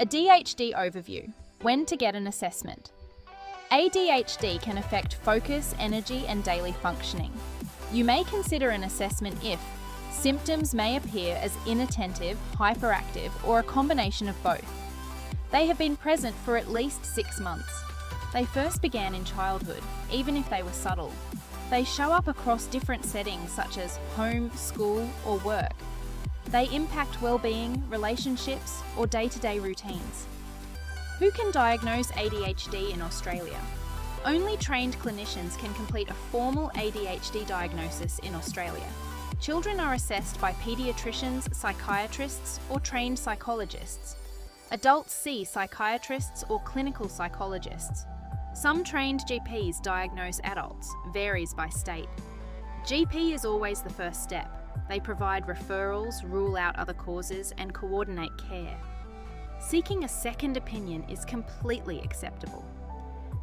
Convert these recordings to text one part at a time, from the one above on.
A DHD overview. When to get an assessment. ADHD can affect focus, energy, and daily functioning. You may consider an assessment if symptoms may appear as inattentive, hyperactive, or a combination of both. They have been present for at least 6 months. They first began in childhood, even if they were subtle. They show up across different settings such as home, school, or work. They impact well-being, relationships, or day-to-day routines. Who can diagnose ADHD in Australia? Only trained clinicians can complete a formal ADHD diagnosis in Australia. Children are assessed by paediatricians, psychiatrists, or trained psychologists. Adults see psychiatrists or clinical psychologists. Some trained GPs diagnose adults, varies by state. GP is always the first step. They provide referrals, rule out other causes, and coordinate care. Seeking a second opinion is completely acceptable.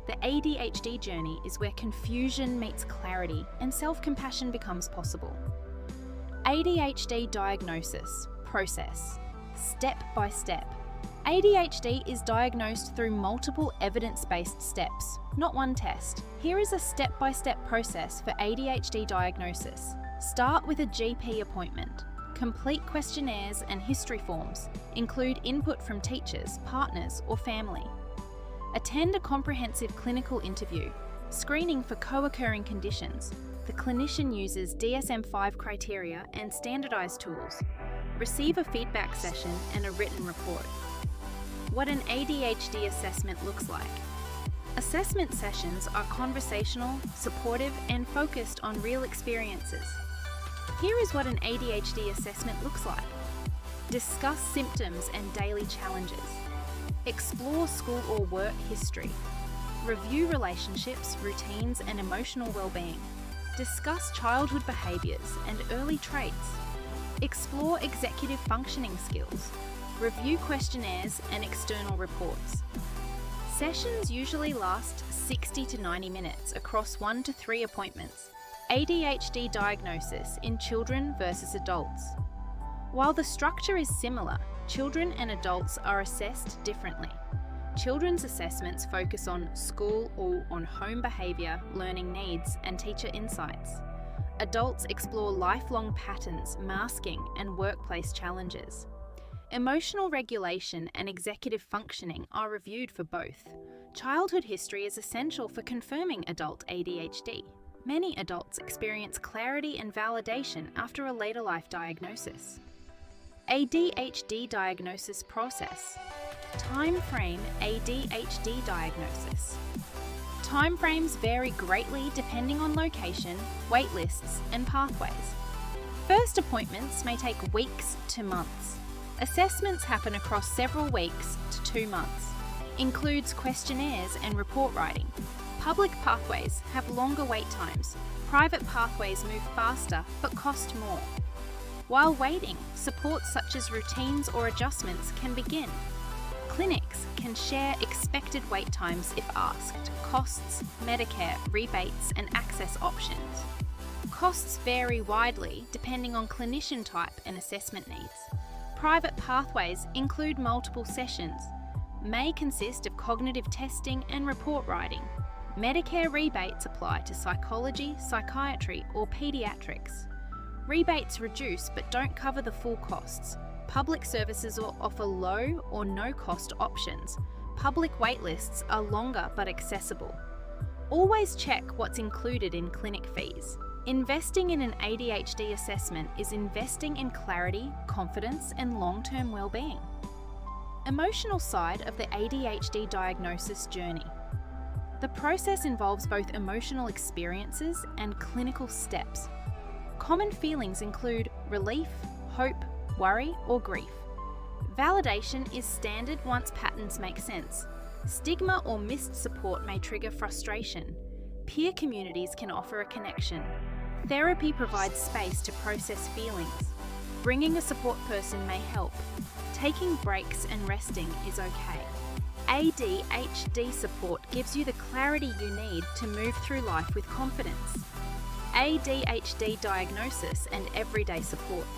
The ADHD journey is where confusion meets clarity and self-compassion becomes possible. ADHD diagnosis, process, step by step. ADHD is diagnosed through multiple evidence-based steps, not one test. Here is a step-by-step process for ADHD diagnosis. Start with a GP appointment. Complete questionnaires and history forms. Include input from teachers, partners, or family. Attend a comprehensive clinical interview. Screening for co-occurring conditions. The clinician uses DSM-5 criteria and standardized tools. Receive a feedback session and a written report. What an ADHD assessment looks like. Assessment sessions are conversational, supportive, and focused on real experiences. Here is what an ADHD assessment looks like. Discuss symptoms and daily challenges. Explore school or work history. Review relationships, routines, and emotional well-being. Discuss childhood behaviours and early traits. Explore executive functioning skills. Review questionnaires and external reports. Sessions usually last 60 to 90 minutes across 1 to 3 appointments. ADHD diagnosis in children versus adults. While the structure is similar, children and adults are assessed differently. Children's assessments focus on school or on home behaviour, learning needs, and teacher insights. Adults explore lifelong patterns, masking, and workplace challenges. Emotional regulation and executive functioning are reviewed for both. Childhood history is essential for confirming adult ADHD. Many adults experience clarity and validation after a later life diagnosis. ADHD diagnosis process. Time frame ADHD diagnosis. Timeframes vary greatly depending on location, waitlists, and pathways. First appointments may take weeks to months. Assessments happen across several weeks to 2 months. Includes questionnaires and report writing. Public pathways have longer wait times. Private pathways move faster but cost more. While waiting, supports such as routines or adjustments can begin. Clinics can share expected wait times if asked, costs, Medicare, rebates, and access options. Costs vary widely depending on clinician type and assessment needs. Private pathways include multiple sessions, may consist of cognitive testing and report writing. Medicare rebates apply to psychology, psychiatry, or paediatrics. Rebates reduce but don't cover the full costs. Public services will offer low or no cost options. Public waitlists are longer but accessible. Always check what's included in clinic fees. Investing in an ADHD assessment is investing in clarity, confidence, and long-term well-being. Emotional side of the ADHD diagnosis journey. The process involves both emotional experiences and clinical steps. Common feelings include relief, hope, worry, or grief. Validation is standard once patterns make sense. Stigma or missed support may trigger frustration. Peer communities can offer a connection. Therapy provides space to process feelings. Bringing a support person may help. Taking breaks and resting is okay. ADHD support gives you the clarity you need to move through life with confidence. ADHD diagnosis and everyday supports.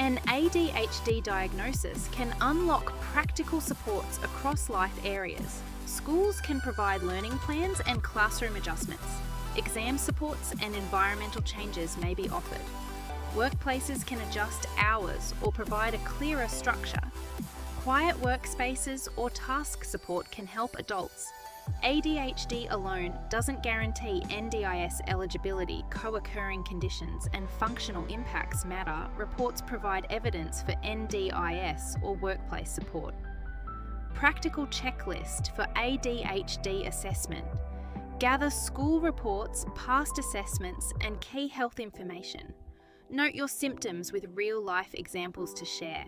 An ADHD diagnosis can unlock practical supports across life areas. Schools can provide learning plans and classroom adjustments. Exam supports and environmental changes may be offered. Workplaces can adjust hours or provide a clearer structure. Quiet workspaces or task support can help adults. ADHD alone doesn't guarantee NDIS eligibility. Co-occurring conditions and functional impacts matter. Reports provide evidence for NDIS or workplace support. Practical checklist for ADHD assessment. Gather school reports, past assessments, and key health information. Note your symptoms with real-life examples to share.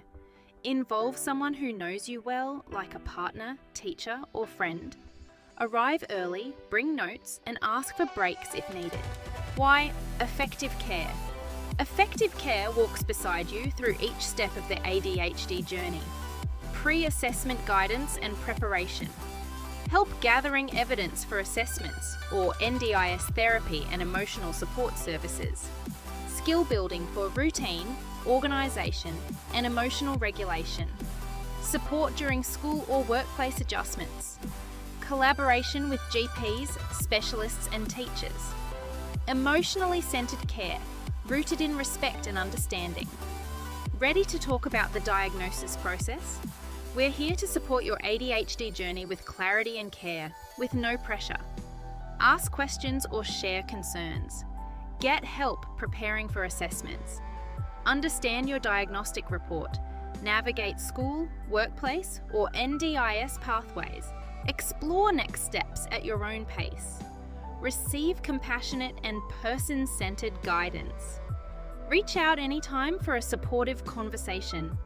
Involve someone who knows you well, like a partner, teacher, or friend. Arrive early, bring notes, and ask for breaks if needed. Why? Affective Care. Affective Care walks beside you through each step of the ADHD journey. Pre-assessment guidance and preparation. Help gathering evidence for assessments or NDIS therapy and emotional support services. Skill building for routine, organisation, and emotional regulation. Support during school or workplace adjustments. Collaboration with GPs, specialists, and teachers. Emotionally centred care, rooted in respect and understanding. Ready to talk about the diagnosis process? We're here to support your ADHD journey with clarity and care, with no pressure. Ask questions or share concerns. Get help preparing for assessments. Understand your diagnostic report. Navigate school, workplace, or NDIS pathways. Explore next steps at your own pace. Receive compassionate and person-centered guidance. Reach out anytime for a supportive conversation.